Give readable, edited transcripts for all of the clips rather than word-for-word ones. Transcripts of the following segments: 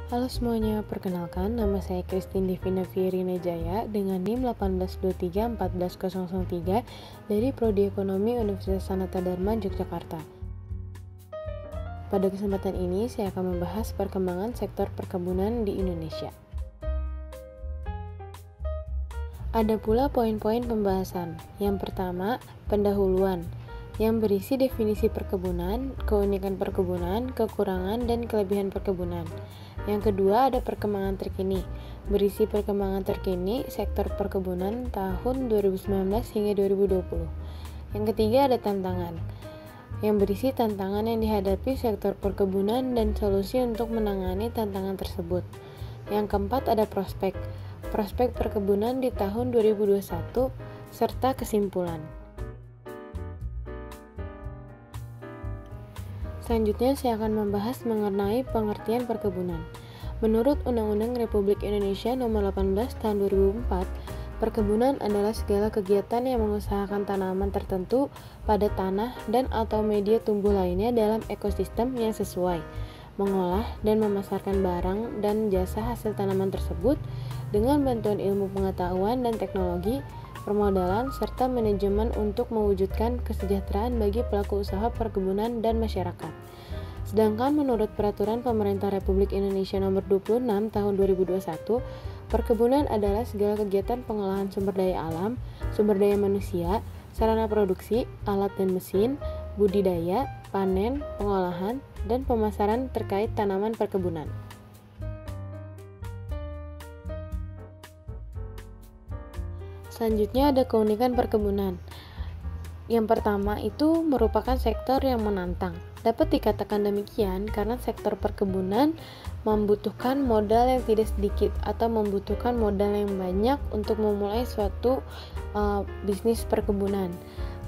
Halo semuanya, perkenalkan nama saya Christine Devina Fierina Jaya dengan NIM 1823-14003 dari Prodi Ekonomi Universitas Sanata Dharma, Yogyakarta. Pada kesempatan ini, saya akan membahas perkembangan sektor perkebunan di Indonesia. Ada pula poin-poin pembahasan. Yang pertama, pendahuluan, yang berisi definisi perkebunan, keunikan perkebunan, kekurangan, dan kelebihan perkebunan. Yang kedua, ada perkembangan terkini, berisi perkembangan terkini sektor perkebunan tahun 2019 hingga 2020. Yang ketiga, ada tantangan, yang berisi tantangan yang dihadapi sektor perkebunan dan solusi untuk menangani tantangan tersebut. Yang keempat, ada prospek perkebunan di tahun 2021 serta kesimpulan. Selanjutnya saya akan membahas mengenai pengertian perkebunan. Menurut Undang-Undang Republik Indonesia Nomor 18 Tahun 2004, perkebunan adalah segala kegiatan yang mengusahakan tanaman tertentu pada tanah dan atau media tumbuh lainnya dalam ekosistem yang sesuai, mengolah dan memasarkan barang dan jasa hasil tanaman tersebut dengan bantuan ilmu pengetahuan dan teknologi, permodalan, serta manajemen untuk mewujudkan kesejahteraan bagi pelaku usaha perkebunan dan masyarakat. Sedangkan menurut Peraturan Pemerintah Republik Indonesia Nomor 26 Tahun 2021, perkebunan adalah segala kegiatan pengolahan sumber daya alam, sumber daya manusia, sarana produksi, alat dan mesin, budidaya, panen, pengolahan, dan pemasaran terkait tanaman perkebunan. Selanjutnya ada keunikan perkebunan. Yang pertama itu merupakan sektor yang menantang. Dapat dikatakan demikian karena sektor perkebunan membutuhkan modal yang tidak sedikit atau membutuhkan modal yang banyak untuk memulai suatu bisnis perkebunan.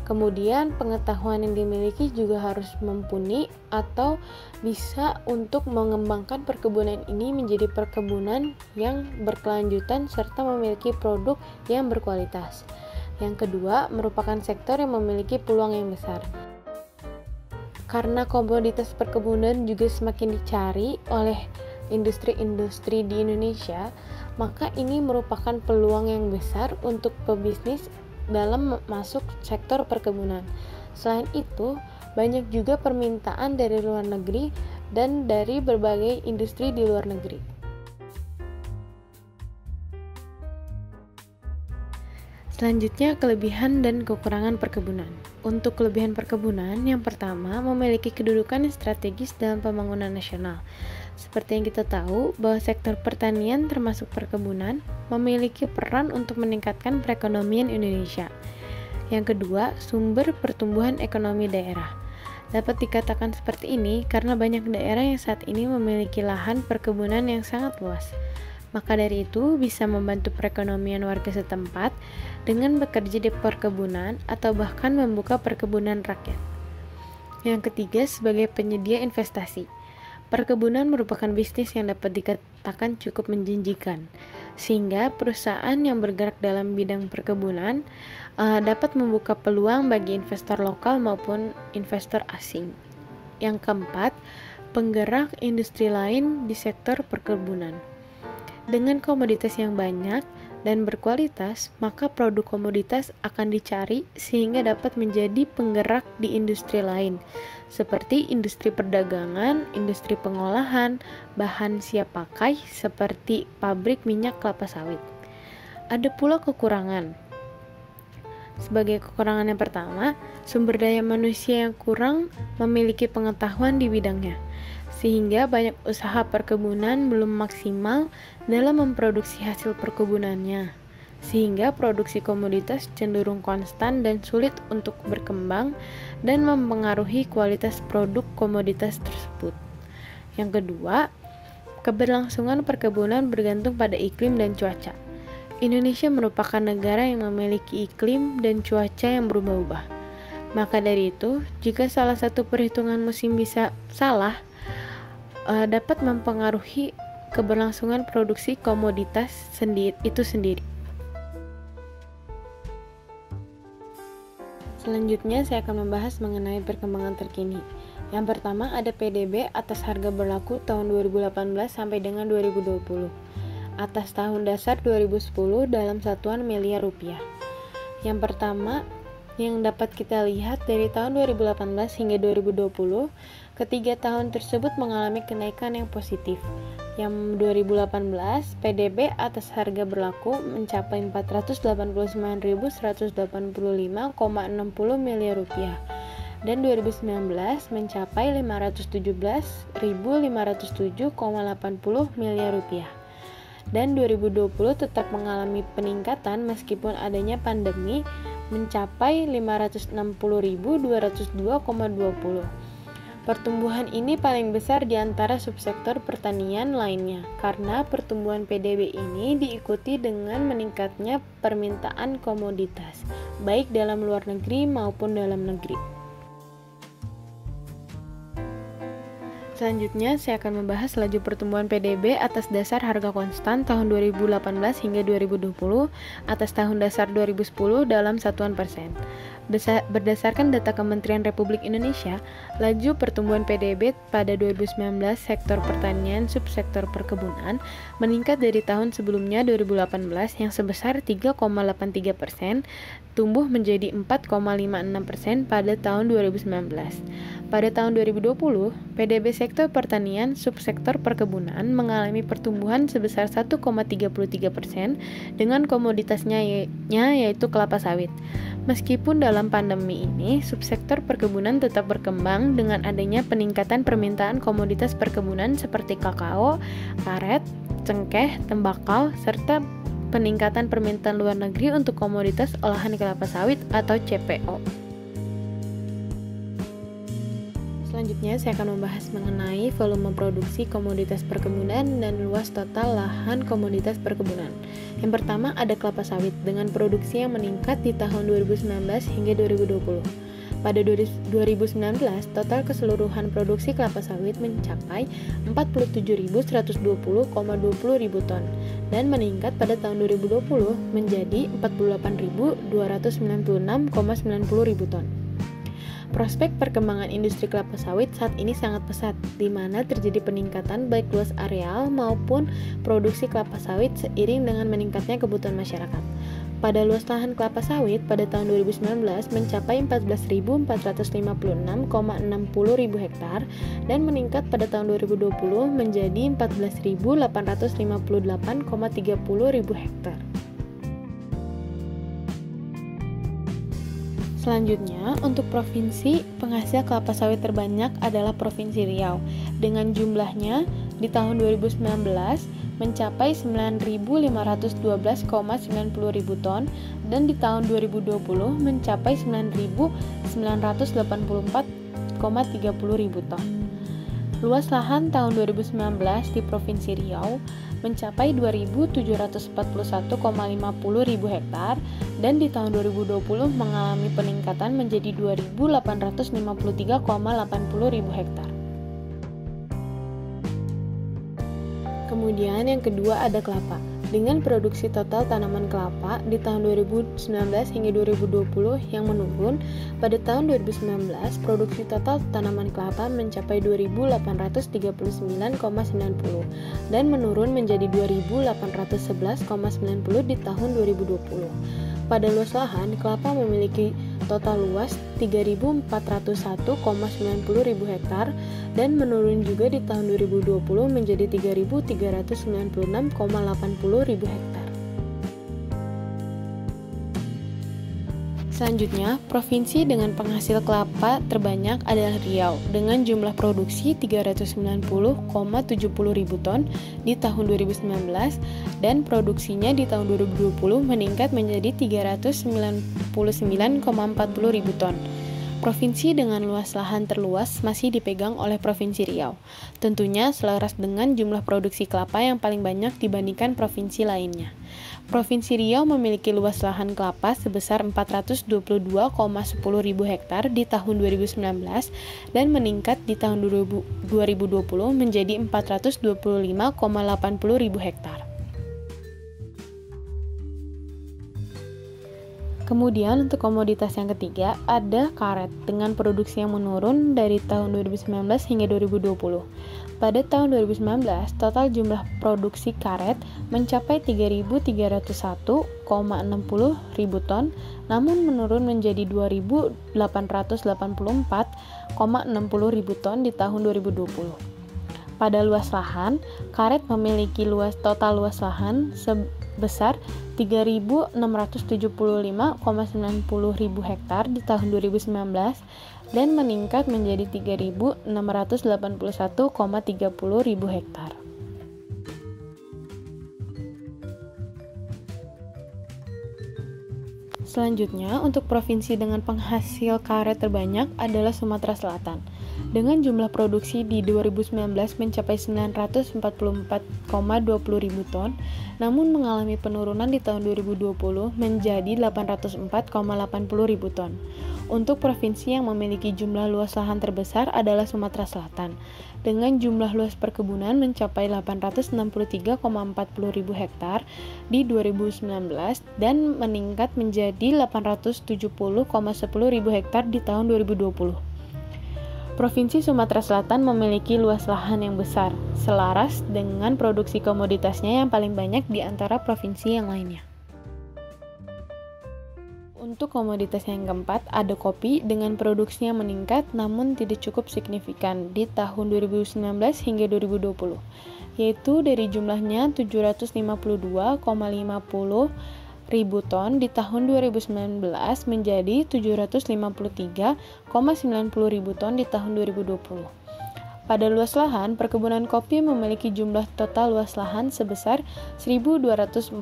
Kemudian pengetahuan yang dimiliki juga harus mumpuni atau bisa untuk mengembangkan perkebunan ini menjadi perkebunan yang berkelanjutan serta memiliki produk yang berkualitas. Yang kedua, merupakan sektor yang memiliki peluang yang besar. Karena komoditas perkebunan juga semakin dicari oleh industri-industri di Indonesia, maka ini merupakan peluang yang besar untuk pebisnis dalam masuk sektor perkebunan. Selain itu, banyak juga permintaan dari luar negeri dan dari berbagai industri di luar negeri. Selanjutnya, kelebihan dan kekurangan perkebunan. Untuk kelebihan perkebunan, yang pertama, memiliki kedudukan yang strategis dalam pembangunan nasional. Seperti yang kita tahu, bahwa sektor pertanian termasuk perkebunan memiliki peran untuk meningkatkan perekonomian Indonesia. Yang kedua, sumber pertumbuhan ekonomi daerah. Dapat dikatakan seperti ini karena banyak daerah yang saat ini memiliki lahan perkebunan yang sangat luas. Maka dari itu bisa membantu perekonomian warga setempat dengan bekerja di perkebunan atau bahkan membuka perkebunan rakyat. Yang ketiga, sebagai penyedia investasi. Perkebunan merupakan bisnis yang dapat dikatakan cukup menjanjikan, sehingga perusahaan yang bergerak dalam bidang perkebunan dapat membuka peluang bagi investor lokal maupun investor asing. Yang keempat, penggerak industri lain di sektor perkebunan. Dengan komoditas yang banyak dan berkualitas, maka produk komoditas akan dicari sehingga dapat menjadi penggerak di industri lain, seperti industri perdagangan, industri pengolahan, bahan siap pakai, seperti pabrik minyak kelapa sawit. Ada pula kekurangan. Sebagai kekurangan yang pertama, sumber daya manusia yang kurang memiliki pengetahuan di bidangnya, sehingga banyak usaha perkebunan belum maksimal dalam memproduksi hasil perkebunannya, sehingga produksi komoditas cenderung konstan dan sulit untuk berkembang dan mempengaruhi kualitas produk komoditas tersebut. Yang kedua, keberlangsungan perkebunan bergantung pada iklim dan cuaca. Indonesia merupakan negara yang memiliki iklim dan cuaca yang berubah-ubah. Maka dari itu, jika salah satu perhitungan musim bisa salah, dapat mempengaruhi keberlangsungan produksi komoditas itu sendiri. Selanjutnya saya akan membahas mengenai perkembangan terkini. Yang pertama ada PDB atas harga berlaku tahun 2018 sampai dengan 2020 atas tahun dasar 2010 dalam satuan miliar rupiah. Yang pertama yang dapat kita lihat dari tahun 2018 hingga 2020, ketiga tahun tersebut mengalami kenaikan yang positif. Yang 2018 PDB atas harga berlaku mencapai 489.185,60 miliar rupiah. Dan 2019 mencapai 517.507,80 miliar rupiah. Dan 2020 tetap mengalami peningkatan meskipun adanya pandemi mencapai 560.202,20. Pertumbuhan ini paling besar di antara subsektor pertanian lainnya karena pertumbuhan PDB ini diikuti dengan meningkatnya permintaan komoditas baik dalam luar negeri maupun dalam negeri. Selanjutnya, saya akan membahas laju pertumbuhan PDB atas dasar harga konstan tahun 2018 hingga 2020 atas tahun dasar 2010 dalam satuan persen. Berdasarkan data Kementerian Republik Indonesia, laju pertumbuhan PDB pada 2019 sektor pertanian subsektor perkebunan meningkat dari tahun sebelumnya 2018 yang sebesar 3,83%, tumbuh menjadi 4,56% pada tahun 2019. Pada tahun 2020, PDB sektor pertanian subsektor perkebunan mengalami pertumbuhan sebesar 1,33% dengan komoditasnya yaitu kelapa sawit. Meskipun dalam pandemi ini, subsektor perkebunan tetap berkembang dengan adanya peningkatan permintaan komoditas perkebunan seperti kakao, karet, cengkeh, tembakau, serta peningkatan permintaan luar negeri untuk komoditas olahan kelapa sawit atau CPO. Selanjutnya, saya akan membahas mengenai volume produksi komoditas perkebunan dan luas total lahan komoditas perkebunan. Yang pertama ada kelapa sawit dengan produksi yang meningkat di tahun 2019 hingga 2020. Pada 2019, total keseluruhan produksi kelapa sawit mencapai 47.120,20 ribu ton dan meningkat pada tahun 2020 menjadi 48.296,90 ribu ton. Prospek perkembangan industri kelapa sawit saat ini sangat pesat, di mana terjadi peningkatan baik luas areal maupun produksi kelapa sawit seiring dengan meningkatnya kebutuhan masyarakat. Pada luas lahan kelapa sawit pada tahun 2019 mencapai 14.456,60 ribu hektar dan meningkat pada tahun 2020 menjadi 14.858,30 ribu hektar. Selanjutnya, untuk provinsi penghasil kelapa sawit terbanyak adalah Provinsi Riau, dengan jumlahnya di tahun 2019 mencapai 9.512,90 ribu ton dan di tahun 2020 mencapai 9.984,30 ribu ton. Luas lahan tahun 2019 di Provinsi Riau mencapai 2.741,50 ribu hektar dan di tahun 2020 mengalami peningkatan menjadi 2.853,80 ribu hektar. Kemudian yang kedua ada kelapa. Dengan produksi total tanaman kelapa di tahun 2019 hingga 2020 yang menurun, pada tahun 2019 produksi total tanaman kelapa mencapai 2.839,90 dan menurun menjadi 2.811,90 di tahun 2020. Pada luas lahan, kelapa memiliki total luas 3.401,90 ribu hektar dan menurun juga di tahun 2020 menjadi 3.396,80 ribu hektar. Selanjutnya, provinsi dengan penghasil kelapa terbanyak adalah Riau dengan jumlah produksi 390,70 ribu ton di tahun 2019 dan produksinya di tahun 2020 meningkat menjadi 399,40 ribu ton. Provinsi dengan luas lahan terluas masih dipegang oleh Provinsi Riau. Tentunya selaras dengan jumlah produksi kelapa yang paling banyak dibandingkan provinsi lainnya. Provinsi Riau memiliki luas lahan kelapa sebesar 422,10 ribu hektar di tahun 2019 dan meningkat di tahun 2020 menjadi 425,80 ribu hektar. Kemudian untuk komoditas yang ketiga ada karet dengan produksi yang menurun dari tahun 2019 hingga 2020. Pada tahun 2019, total jumlah produksi karet mencapai 3.301,60 ribu ton, namun menurun menjadi 2.884,60 ribu ton di tahun 2020. Pada luas lahan, karet memiliki total luas lahan sebesar 3.675,90 ribu hektar di tahun 2019 dan meningkat menjadi 3.681,30 ribu hektar. Selanjutnya, untuk provinsi dengan penghasil karet terbanyak adalah Sumatera Selatan, dengan jumlah produksi di 2019 mencapai 944,20 ribu ton, namun mengalami penurunan di tahun 2020 menjadi 804,80 ribu ton. Untuk provinsi yang memiliki jumlah luas lahan terbesar adalah Sumatera Selatan, dengan jumlah luas perkebunan mencapai 863,40 ribu hektar di 2019 dan meningkat menjadi 870,10 ribu hektar di tahun 2020. Provinsi Sumatera Selatan memiliki luas lahan yang besar, selaras dengan produksi komoditasnya yang paling banyak di antara provinsi yang lainnya. Untuk komoditas yang keempat, ada kopi dengan produksinya meningkat namun tidak cukup signifikan di tahun 2019 hingga 2020, yaitu dari jumlahnya 752,50 ribu ton di tahun 2019 menjadi 753,90 ribu ton di tahun 2020. Pada luas lahan, perkebunan kopi memiliki jumlah total luas lahan sebesar 1.245,20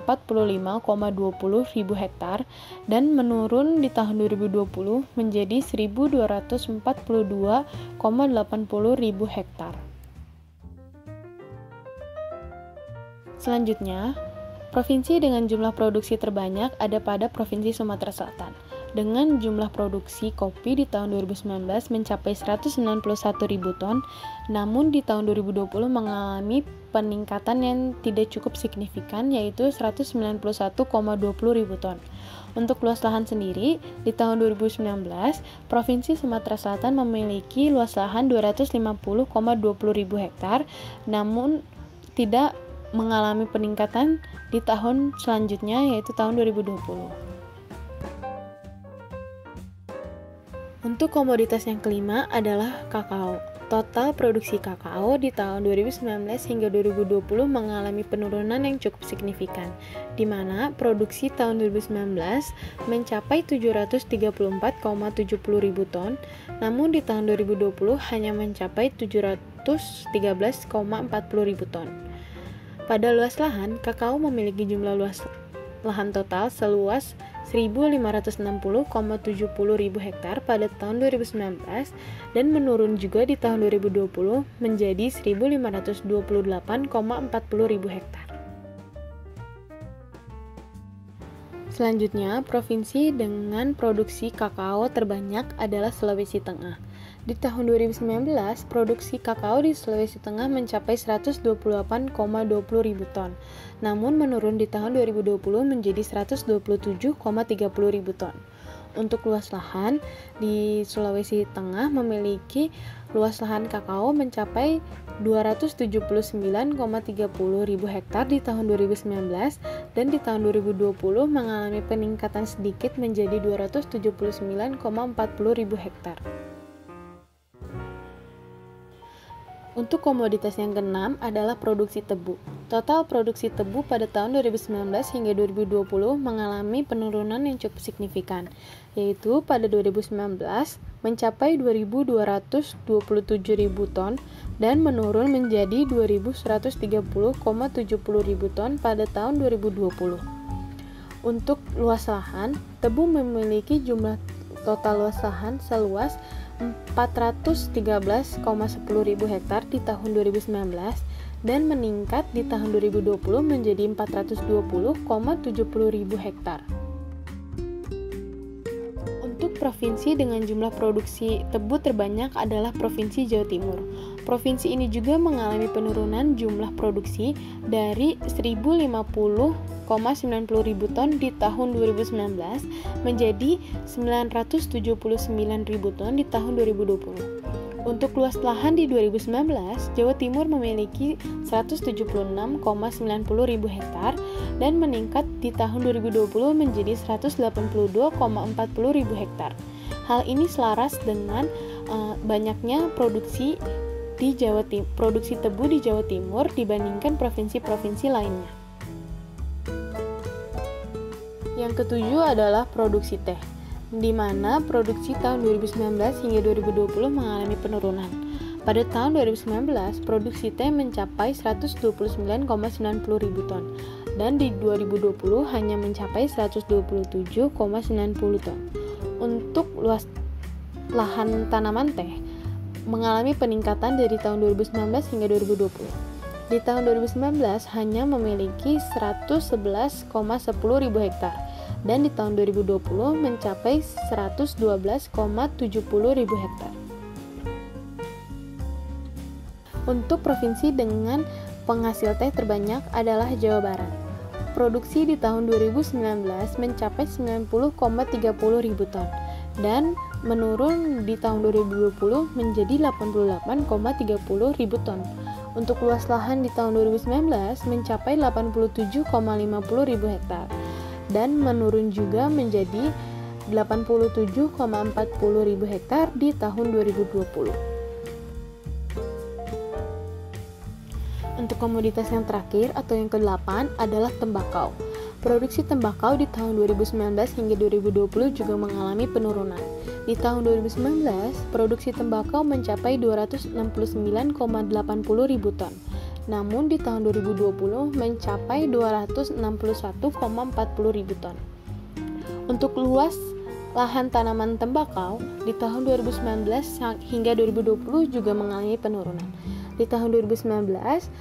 ribu hektar dan menurun di tahun 2020 menjadi 1.242,80 ribu hektar. Selanjutnya, provinsi dengan jumlah produksi terbanyak ada pada Provinsi Sumatera Selatan, dengan jumlah produksi kopi di tahun 2019 mencapai 191.000 ton, namun di tahun 2020 mengalami peningkatan yang tidak cukup signifikan, yaitu 191,20 ribu ton. Untuk luas lahan sendiri, di tahun 2019, Provinsi Sumatera Selatan memiliki luas lahan 250,20 ribu hektar, namun tidak mengalami peningkatan di tahun selanjutnya, yaitu tahun 2020. Untuk komoditas yang kelima adalah kakao. Total produksi kakao di tahun 2019 hingga 2020 mengalami penurunan yang cukup signifikan, di mana produksi tahun 2019 mencapai 734,70 ribu ton, namun di tahun 2020 hanya mencapai 713,40 ribu ton. Pada luas lahan, kakao memiliki jumlah luas lahan total seluas 1.560,70 ribu hektar pada tahun 2019 dan menurun juga di tahun 2020 menjadi 1.528,40 ribu hektar. Selanjutnya, provinsi dengan produksi kakao terbanyak adalah Sulawesi Tengah. Di tahun 2019, produksi kakao di Sulawesi Tengah mencapai 128,20 ribu ton, namun menurun di tahun 2020 menjadi 127,30 ribu ton. Untuk luas lahan, di Sulawesi Tengah memiliki luas lahan kakao mencapai 279,30 ribu hektar di tahun 2019 dan di tahun 2020 mengalami peningkatan sedikit menjadi 279,40 ribu hektar. Untuk komoditas yang keenam adalah produksi tebu. Total produksi tebu pada tahun 2019 hingga 2020 mengalami penurunan yang cukup signifikan, yaitu pada 2019 mencapai 2.227.000 ton dan menurun menjadi 2.130,70 ribu ton pada tahun 2020. Untuk luas lahan, tebu memiliki jumlah total luas lahan seluas 413,10 ribu hektar di tahun 2019 dan meningkat di tahun 2020 menjadi 420,70 ribu hektar. Untuk provinsi dengan jumlah produksi tebu terbanyak adalah Provinsi Jawa Timur. Provinsi ini juga mengalami penurunan jumlah produksi dari 1050,90 ribu ton di tahun 2019 menjadi 979 ribu ton di tahun 2020. Untuk luas lahan di 2019, Jawa Timur memiliki 176,90 ribu hektar dan meningkat di tahun 2020 menjadi 182,40 ribu hektar. Hal ini selaras dengan banyaknya produksi tebu di Jawa Timur dibandingkan provinsi-provinsi lainnya. Yang ketujuh adalah produksi teh, di mana produksi tahun 2019 hingga 2020 mengalami penurunan. Pada tahun 2019, produksi teh mencapai 129,90 ribu ton, dan di 2020 hanya mencapai 127,90 ton. Untuk luas lahan tanaman teh mengalami peningkatan dari tahun 2019 hingga 2020. Di tahun 2019 hanya memiliki 111,10 ribu hektar, dan di tahun 2020 mencapai 112,70 ribu hektar. Untuk provinsi dengan penghasil teh terbanyak adalah Jawa Barat. Produksi di tahun 2019 mencapai 90,30 ribu ton, dan menurun di tahun 2020 menjadi 88,30 ribu ton. Untuk luas lahan di tahun 2019 mencapai 87,50 ribu hektar, dan menurun juga menjadi 87,40 ribu hektar di tahun 2020. Untuk komoditas yang terakhir atau yang ke-8 adalah tembakau. Produksi tembakau di tahun 2019 hingga 2020 juga mengalami penurunan. Di tahun 2019, produksi tembakau mencapai 269,80 ribu ton. Namun di tahun 2020 mencapai 261,40 ribu ton. Untuk luas lahan tanaman tembakau di tahun 2019 hingga 2020 juga mengalami penurunan. Di tahun 2019,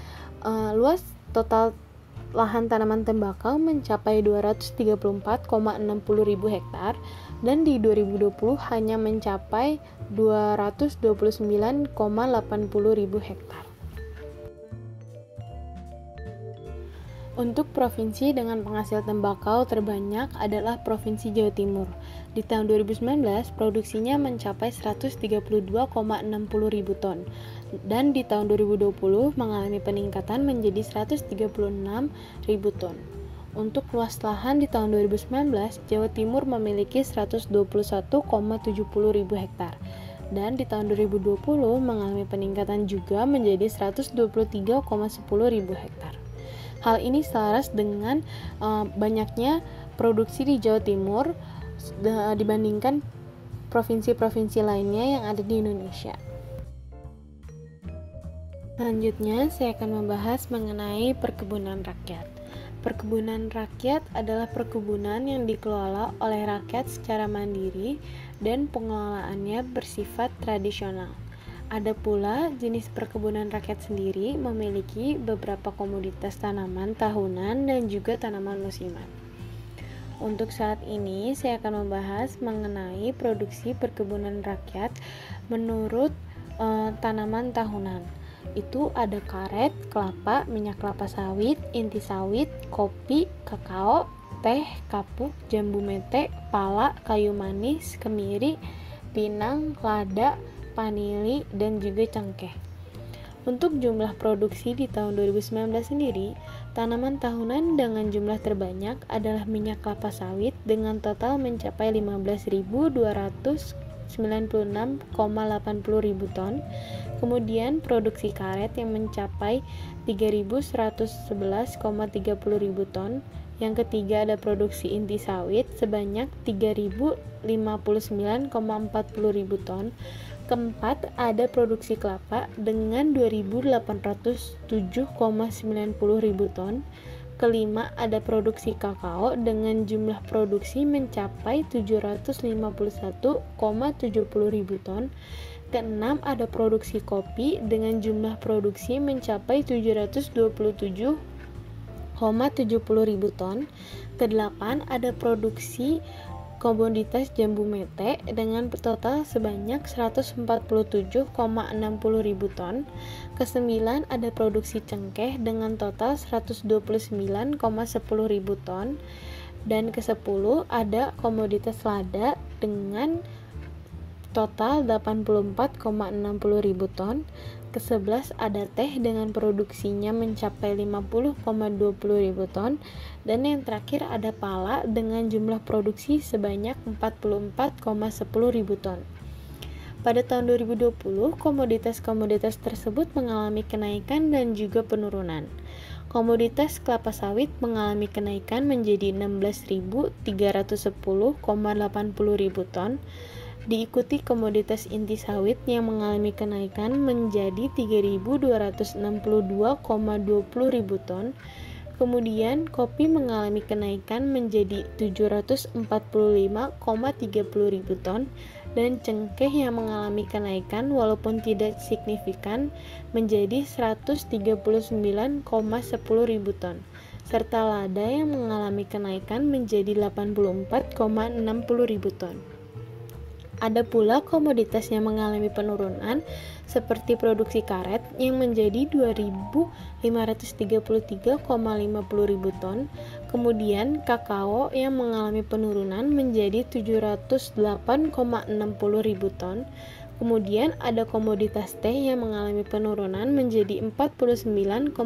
luas total lahan tanaman tembakau mencapai 234,60 ribu hektar, dan di 2020 hanya mencapai 229,80 ribu hektar. Untuk provinsi dengan penghasil tembakau terbanyak adalah Provinsi Jawa Timur. Di tahun 2019, produksinya mencapai 132,60 ribu ton, dan di tahun 2020 mengalami peningkatan menjadi 136 ribu ton. Untuk luas lahan di tahun 2019, Jawa Timur memiliki 121,70 ribu hektar, dan di tahun 2020 mengalami peningkatan juga menjadi 123,10 ribu hektar. Hal ini selaras dengan banyaknya produksi di Jawa Timur dibandingkan provinsi-provinsi lainnya yang ada di Indonesia. Selanjutnya, saya akan membahas mengenai perkebunan rakyat. Perkebunan rakyat adalah perkebunan yang dikelola oleh rakyat secara mandiri dan pengelolaannya bersifat tradisional. Ada pula jenis perkebunan rakyat sendiri memiliki beberapa komoditas tanaman tahunan dan juga tanaman musiman. Untuk saat ini saya akan membahas mengenai produksi perkebunan rakyat menurut tanaman tahunan. Itu ada karet, kelapa, minyak kelapa sawit, inti sawit, kopi, kakao, teh, kapuk, jambu mete, pala, kayu manis, kemiri, pinang, lada, vanili, dan juga cengkeh. Untuk jumlah produksi di tahun 2019 sendiri, tanaman tahunan dengan jumlah terbanyak adalah minyak kelapa sawit dengan total mencapai 15.296,80 ribu ton. Kemudian produksi karet yang mencapai 3.111,30 ribu ton. Yang ketiga ada produksi inti sawit sebanyak 3.059,40 ribu ton. Keempat, ada produksi kelapa dengan 2.807,90 ribu ton. Kelima, ada produksi kakao dengan jumlah produksi mencapai 751,70 ribu ton. Keenam, ada produksi kopi dengan jumlah produksi mencapai 727,70 ribu ton. Kedelapan, ada produksi komoditas jambu mete dengan total sebanyak 147,60 ribu ton. Ke-9 ada produksi cengkeh dengan total 129,10 ribu ton. Dan ke-10 ada komoditas lada dengan total 84,60 ribu ton. Ke-11 ada teh dengan produksinya mencapai 50,20 ribu ton. Dan yang terakhir ada pala dengan jumlah produksi sebanyak 44,10 ribu ton. Pada tahun 2020, komoditas-komoditas tersebut mengalami kenaikan dan juga penurunan. Komoditas kelapa sawit mengalami kenaikan menjadi 16.310,80 ribu ton. Diikuti komoditas inti sawit yang mengalami kenaikan menjadi 3.262,20 ribu ton. Kemudian kopi mengalami kenaikan menjadi 745,30 ribu ton, dan cengkeh yang mengalami kenaikan walaupun tidak signifikan menjadi 139,10 ribu ton, serta lada yang mengalami kenaikan menjadi 84,60 ribu ton. Ada pula komoditas yang mengalami penurunan seperti produksi karet yang menjadi 2.533,50 ribu ton, kemudian kakao yang mengalami penurunan menjadi 708,60 ribu ton, kemudian ada komoditas teh yang mengalami penurunan menjadi 49,70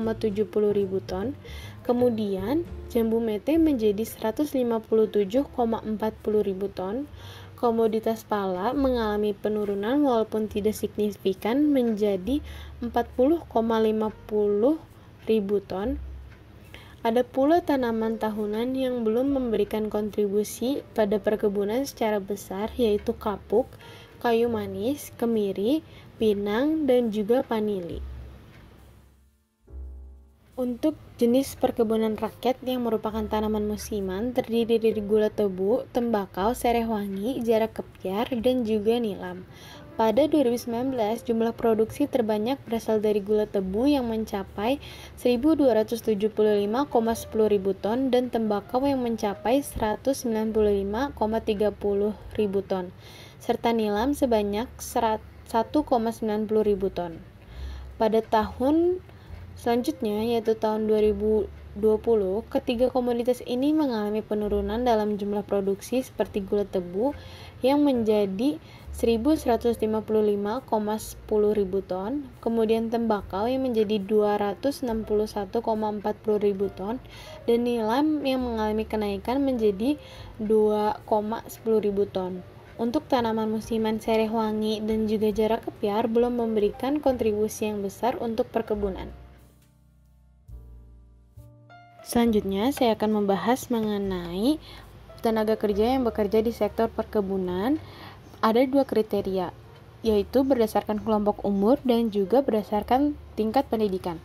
ribu ton, kemudian jambu mete menjadi 157,40 ribu ton. Komoditas pala mengalami penurunan walaupun tidak signifikan menjadi 40,50 ribu ton. Ada pula tanaman tahunan yang belum memberikan kontribusi pada perkebunan secara besar, yaitu kapuk, kayu manis, kemiri, pinang, dan juga vanili. Untuk jenis perkebunan rakyat yang merupakan tanaman musiman terdiri dari gula tebu, tembakau, sereh wangi, jarak kepiar, dan juga nilam. Pada 2019, jumlah produksi terbanyak berasal dari gula tebu yang mencapai 1.275,10 ribu ton dan tembakau yang mencapai 195,30 ribu ton, serta nilam sebanyak 1,90 ribu ton. Pada tahun selanjutnya, yaitu tahun 2020, ketiga komoditas ini mengalami penurunan dalam jumlah produksi seperti gula tebu yang menjadi 1.155,10 ribu ton, kemudian tembakau yang menjadi 261,40 ribu ton, dan nilam yang mengalami kenaikan menjadi 2,10 ribu ton. Untuk tanaman musiman sereh wangi dan juga jarak kepiar belum memberikan kontribusi yang besar untuk perkebunan. Selanjutnya, saya akan membahas mengenai tenaga kerja yang bekerja di sektor perkebunan. Ada 2 kriteria, yaitu berdasarkan kelompok umur dan juga berdasarkan tingkat pendidikan.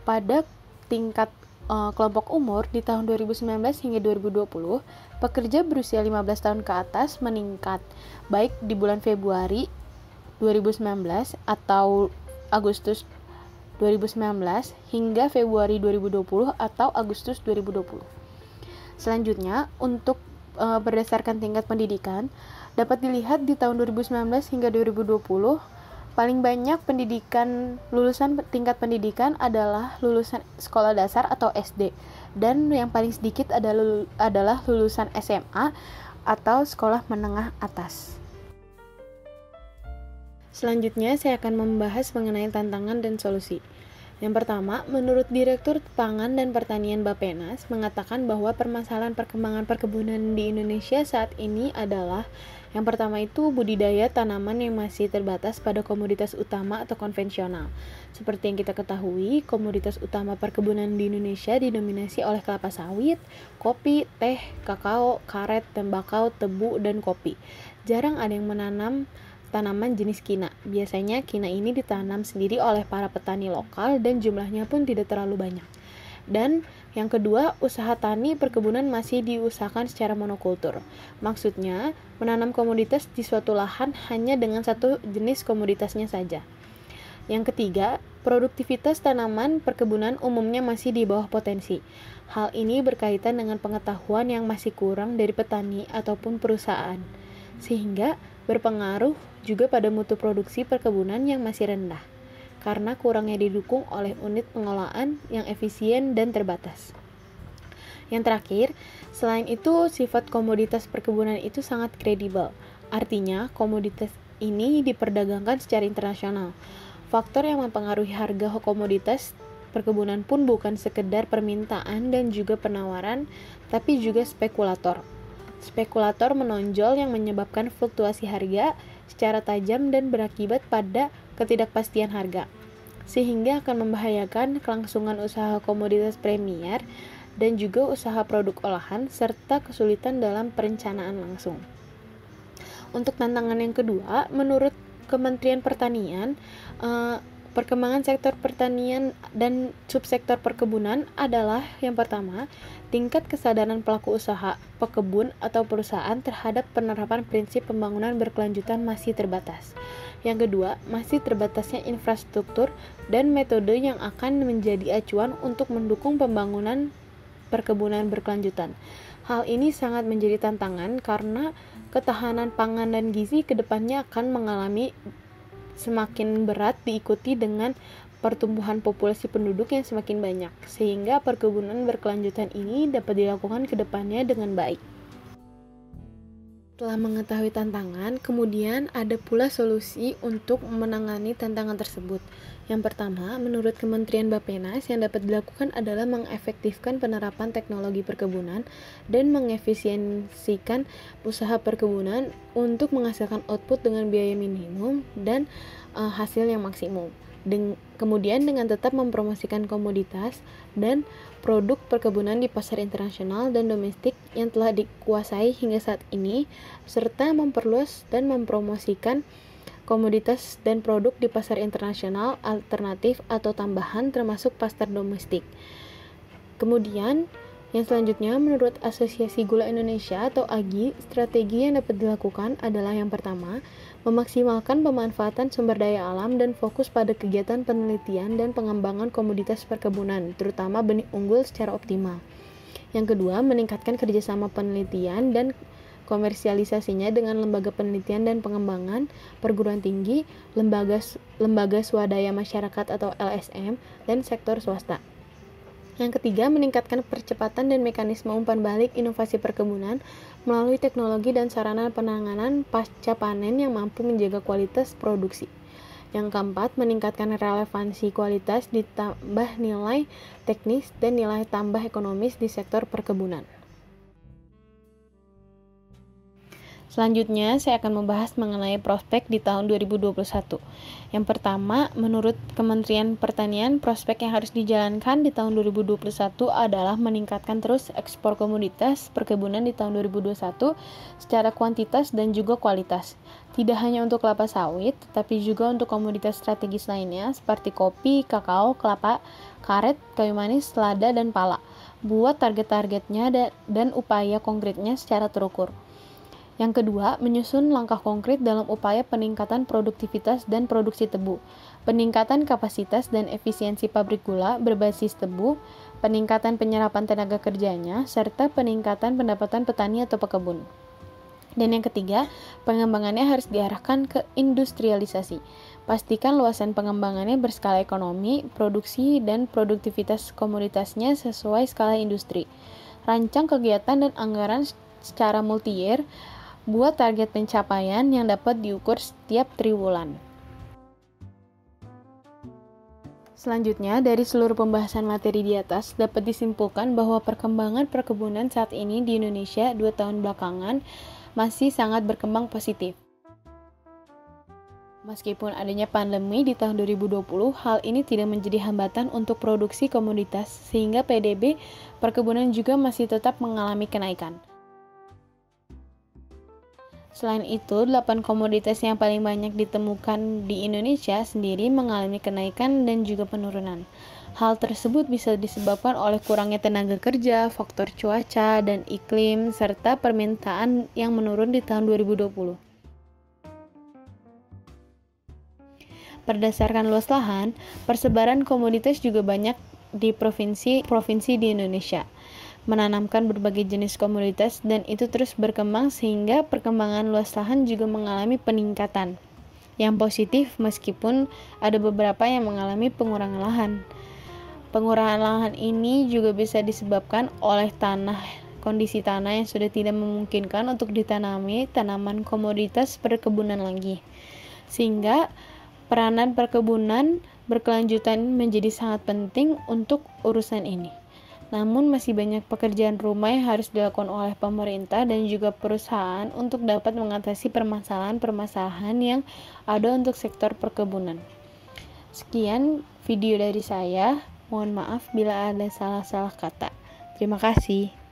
Pada tingkat kelompok umur di tahun 2019 hingga 2020, pekerja berusia 15 tahun ke atas meningkat, baik di bulan Februari 2019 atau Agustus 2019 hingga Februari 2020 atau Agustus 2020. Selanjutnya, untuk berdasarkan tingkat pendidikan, dapat dilihat di tahun 2019 hingga 2020, paling banyak lulusan tingkat pendidikan adalah lulusan sekolah dasar atau SD, dan yang paling sedikit adalah lulusan SMA atau sekolah menengah atas. Selanjutnya, saya akan membahas mengenai tantangan dan solusi. Yang pertama, menurut Direktur Pangan dan Pertanian Bappenas mengatakan bahwa permasalahan perkembangan perkebunan di Indonesia saat ini adalah yang pertama itu budidaya tanaman yang masih terbatas pada komoditas utama atau konvensional. Seperti yang kita ketahui, komoditas utama perkebunan di Indonesia didominasi oleh kelapa sawit, kopi, teh, kakao, karet, tembakau, tebu, dan kopi. Jarang ada yang menanam tanaman jenis kina. Biasanya kina ini ditanam sendiri oleh para petani lokal dan jumlahnya pun tidak terlalu banyak. Dan yang kedua, usaha tani perkebunan masih diusahakan secara monokultur. Maksudnya, menanam komoditas di suatu lahan hanya dengan satu jenis komoditasnya saja. Yang ketiga, Produktivitas tanaman perkebunan umumnya masih di bawah potensi. Hal ini berkaitan dengan pengetahuan yang masih kurang dari petani ataupun perusahaan, sehingga berpengaruh juga pada mutu produksi perkebunan yang masih rendah, karena kurangnya didukung oleh unit pengolahan yang efisien dan terbatas. Yang terakhir, selain itu sifat komoditas perkebunan itu sangat kredibel. Artinya, komoditas ini diperdagangkan secara internasional. Faktor yang mempengaruhi harga komoditas perkebunan pun bukan sekedar permintaan dan juga penawaran, tapi juga spekulator. Spekulator menonjol yang menyebabkan fluktuasi harga secara tajam dan berakibat pada ketidakpastian harga, sehingga akan membahayakan kelangsungan usaha komoditas premier dan juga usaha produk olahan serta kesulitan dalam perencanaan langsung. Untuk tantangan yang kedua, menurut Kementerian Pertanian, perkembangan sektor pertanian dan subsektor perkebunan adalah yang pertama, tingkat kesadaran pelaku usaha, pekebun atau perusahaan terhadap penerapan prinsip pembangunan berkelanjutan masih terbatas. Yang kedua, masih terbatasnya infrastruktur dan metode yang akan menjadi acuan untuk mendukung pembangunan perkebunan berkelanjutan. Hal ini sangat menjadi tantangan karena ketahanan pangan dan gizi ke depannya akan mengalami semakin berat diikuti dengan pertumbuhan populasi penduduk yang semakin banyak, sehingga perkebunan berkelanjutan ini dapat dilakukan ke depannya dengan baik. Setelah mengetahui tantangan, kemudian ada pula solusi untuk menangani tantangan tersebut. Yang pertama, menurut Kementerian Bappenas, yang dapat dilakukan adalah mengefektifkan penerapan teknologi perkebunan dan mengefisiensikan usaha perkebunan untuk menghasilkan output dengan biaya minimum dan hasil yang maksimum. Kemudian dengan tetap mempromosikan komoditas dan produk perkebunan di pasar internasional dan domestik yang telah dikuasai hingga saat ini, serta memperluas dan mempromosikan komoditas dan produk di pasar internasional alternatif atau tambahan termasuk pasar domestik. Kemudian yang selanjutnya, menurut Asosiasi Gula Indonesia atau AGI, strategi yang dapat dilakukan adalah yang pertama, memaksimalkan pemanfaatan sumber daya alam dan fokus pada kegiatan penelitian dan pengembangan komoditas perkebunan, terutama benih unggul secara optimal. Yang kedua, meningkatkan kerjasama penelitian dan komersialisasinya dengan lembaga penelitian dan pengembangan, perguruan tinggi, lembaga swadaya masyarakat atau LSM, dan sektor swasta. Yang ketiga, meningkatkan percepatan dan mekanisme umpan balik inovasi perkebunan melalui teknologi dan sarana penanganan pasca panen yang mampu menjaga kualitas produksi. Yang keempat, meningkatkan relevansi kualitas ditambah nilai teknis dan nilai tambah ekonomis di sektor perkebunan. Selanjutnya, saya akan membahas mengenai prospek di tahun 2021. Yang pertama, menurut Kementerian Pertanian, prospek yang harus dijalankan di tahun 2021 adalah meningkatkan terus ekspor komoditas perkebunan di tahun 2021 secara kuantitas dan juga kualitas. Tidak hanya untuk kelapa sawit, tetapi juga untuk komoditas strategis lainnya seperti kopi, kakao, kelapa, karet, kayu manis, lada, dan pala. Buat target-targetnya dan upaya konkretnya secara terukur. Yang kedua, menyusun langkah konkret dalam upaya peningkatan produktivitas dan produksi tebu, peningkatan kapasitas dan efisiensi pabrik gula berbasis tebu, peningkatan penyerapan tenaga kerjanya, serta peningkatan pendapatan petani atau pekebun. Dan yang ketiga, pengembangannya harus diarahkan ke industrialisasi. Pastikan luasan pengembangannya berskala ekonomi, produksi, dan produktivitas komoditasnya sesuai skala industri. Rancang kegiatan dan anggaran secara multi-year, buat target pencapaian yang dapat diukur setiap triwulan. Selanjutnya, dari seluruh pembahasan materi di atas, dapat disimpulkan bahwa perkembangan perkebunan saat ini di Indonesia 2 tahun belakangan masih sangat berkembang positif. Meskipun adanya pandemi di tahun 2020, hal ini tidak menjadi hambatan untuk produksi komoditas, sehingga PDB perkebunan juga masih tetap mengalami kenaikan. Selain itu, 8 komoditas yang paling banyak ditemukan di Indonesia sendiri mengalami kenaikan dan juga penurunan. Hal tersebut bisa disebabkan oleh kurangnya tenaga kerja, faktor cuaca dan iklim, serta permintaan yang menurun di tahun 2020. Berdasarkan luas lahan, persebaran komoditas juga banyak di provinsi di Indonesia, menanamkan berbagai jenis komoditas, dan itu terus berkembang sehingga perkembangan luas lahan juga mengalami peningkatan yang positif, meskipun ada beberapa yang mengalami pengurangan lahan. Pengurangan lahan ini juga bisa disebabkan oleh kondisi tanah yang sudah tidak memungkinkan untuk ditanami tanaman komoditas perkebunan lagi, sehingga peranan perkebunan berkelanjutan menjadi sangat penting untuk urusan ini. Namun masih banyak pekerjaan rumah yang harus dilakukan oleh pemerintah dan juga perusahaan untuk dapat mengatasi permasalahan-permasalahan yang ada untuk sektor perkebunan. Sekian video dari saya. Mohon maaf bila ada salah-salah kata. Terima kasih.